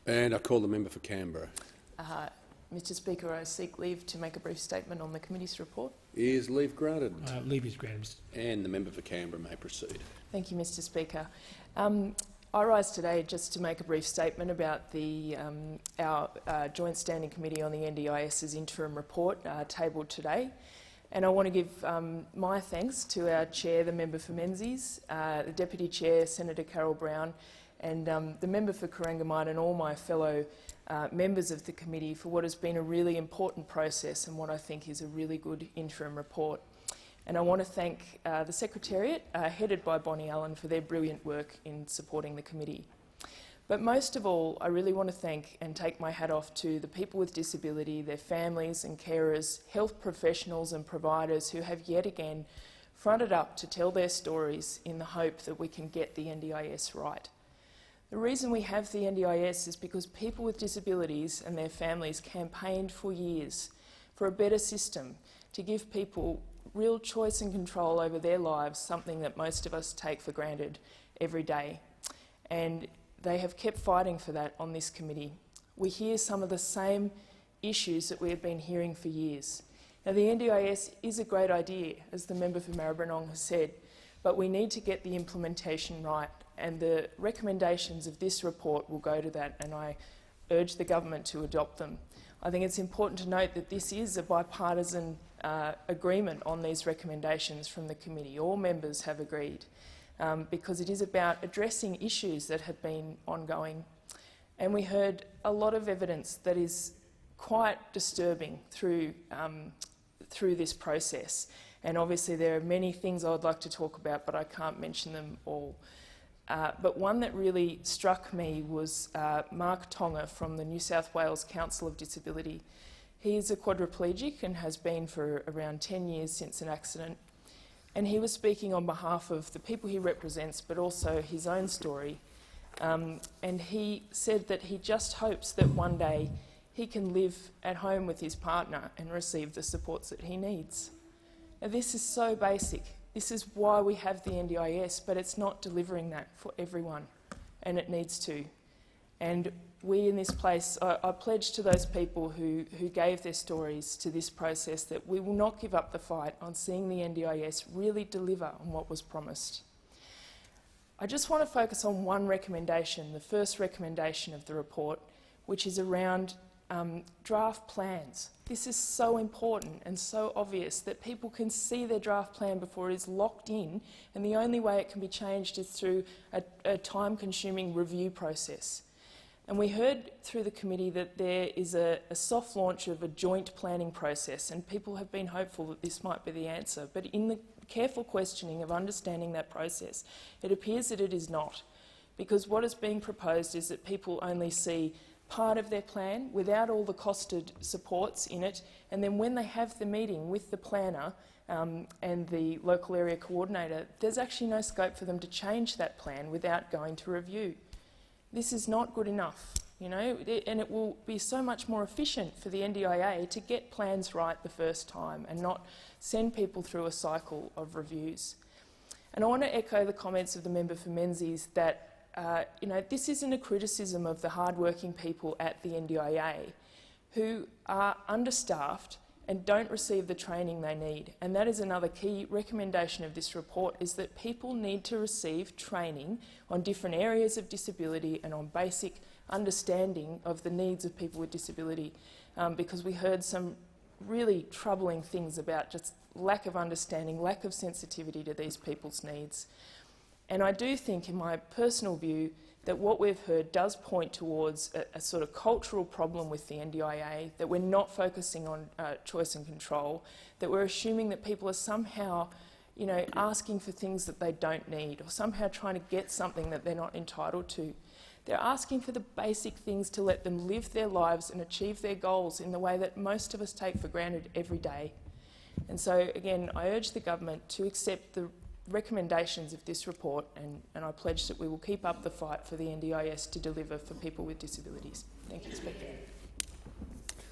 And I call the member for Canberra. Mr Speaker, I seek leave to make a brief statement on the committee's report. Is leave granted? Leave is granted. And the member for Canberra may proceed. Thank you, Mr Speaker. I rise today just to make a brief statement about our Joint Standing Committee on the NDIS's interim report tabled today. And I want to give my thanks to our Chair, the member for Menzies, the Deputy Chair, Senator Carol Brown, and the member for Corangamite, and all my fellow members of the committee for what has been a really important process and what I think is a really good interim report. And I want to thank the Secretariat, headed by Bonnie Allen, for their brilliant work in supporting the committee. But most of all, I really want to thank and take my hat off to the people with disability, their families and carers, health professionals and providers who have yet again fronted up to tell their stories in the hope that we can get the NDIS right. The reason we have the NDIS is because people with disabilities and their families campaigned for years for a better system to give people real choice and control over their lives, something that most of us take for granted every day. And they have kept fighting for that on this committee. We hear some of the same issues that we have been hearing for years. Now, the NDIS is a great idea, as the member for Maribyrnong has said, but we need to get the implementation right, and the recommendations of this report will go to that, and I urge the government to adopt them. I think it's important to note that this is a bipartisan agreement on these recommendations from the committee. All members have agreed, because it is about addressing issues that have been ongoing. And we heard a lot of evidence that is quite disturbing through this process. And obviously there are many things I would like to talk about, but I can't mention them all. But one that really struck me was Mark Tonga from the New South Wales Council of Disability. He is a quadriplegic and has been for around 10 years since an accident. And he was speaking on behalf of the people he represents, but also his own story. And he said that he just hopes that one day he can live at home with his partner and receive the supports that he needs. Now, this is so basic. This is why we have the NDIS, but it's not delivering that for everyone, and it needs to. And we in this place, I pledge to those people who gave their stories to this process that we will not give up the fight on seeing the NDIS really deliver on what was promised. I just want to focus on one recommendation, the first recommendation of the report, which is around draft plans. This is so important and so obvious that people can see their draft plan before it is locked in, and the only way it can be changed is through a time-consuming review process. And we heard through the committee that there is a soft launch of a joint planning process, and people have been hopeful that this might be the answer. But in the careful questioning of understanding that process, it appears that it is not, because what is being proposed is that people only see part of their plan without all the costed supports in it, and then when they have the meeting with the planner and the local area coordinator, there's actually no scope for them to change that plan without going to review. This is not good enough, you know, and it will be so much more efficient for the NDIA to get plans right the first time and not send people through a cycle of reviews. And I want to echo the comments of the member for Menzies that you know, this isn't a criticism of the hard-working people at the NDIA who are understaffed and don't receive the training they need. And that is another key recommendation of this report, is that people need to receive training on different areas of disability and on basic understanding of the needs of people with disability, because we heard some really troubling things about just lack of understanding, lack of sensitivity to these people's needs. And I do think, in my personal view, that what we've heard does point towards a sort of cultural problem with the NDIA, that we're not focusing on choice and control, that we're assuming that people are somehow, you know, asking for things that they don't need, or somehow trying to get something that they're not entitled to. They're asking for the basic things to let them live their lives and achieve their goals in the way that most of us take for granted every day. And so, again, I urge the government to accept the recommendations of this report, and I pledge that we will keep up the fight for the NDIS to deliver for people with disabilities. Thank you, Speaker.